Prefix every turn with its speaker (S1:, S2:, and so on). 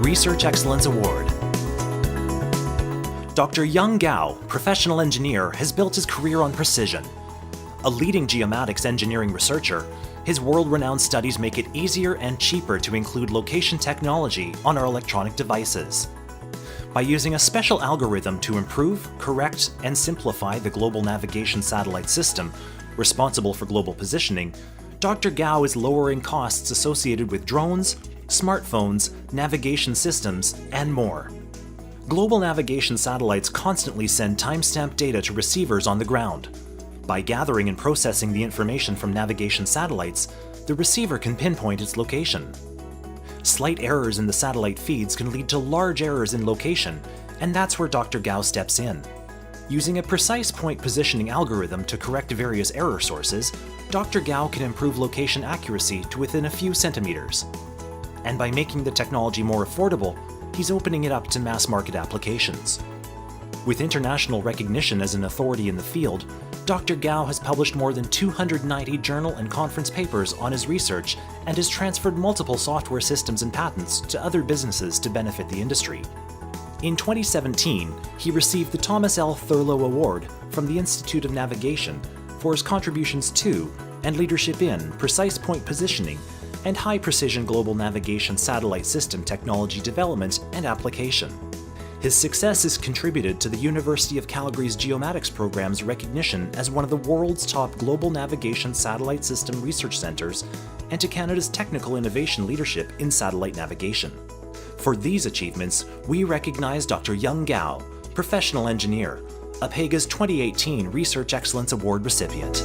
S1: Research Excellence Award. Dr. Young Gao, professional engineer, has built his career on precision. A leading geomatics engineering researcher, his world-renowned studies make it easier and cheaper to include location technology on our electronic devices. By using a special algorithm to improve, correct, and simplify the global navigation satellite system responsible for global positioning, Dr. Gao is lowering costs associated with drones, smartphones, navigation systems, and more. Global navigation satellites constantly send timestamped data to receivers on the ground. By gathering and processing the information from navigation satellites, the receiver can pinpoint its location. Slight errors in the satellite feeds can lead to large errors in location, and that's where Dr. Gao steps in. Using a precise point positioning algorithm to correct various error sources, Dr. Gao can improve location accuracy to within a few centimeters. And by making the technology more affordable, he's opening it up to mass market applications. With international recognition as an authority in the field, Dr. Gao has published more than 290 journal and conference papers on his research and has transferred multiple software systems and patents to other businesses to benefit the industry. In 2017, he received the Thomas L. Thurlow Award from the Institute of Navigation for his contributions to and leadership in precise point positioning and high-precision global navigation satellite system technology development and application. His success has contributed to the University of Calgary's geomatics program's recognition as one of the world's top global navigation satellite system research centers and to Canada's technical innovation leadership in satellite navigation. For these achievements, we recognize Dr. Young Gao, professional engineer, APEGA's 2018 Research Excellence Award recipient.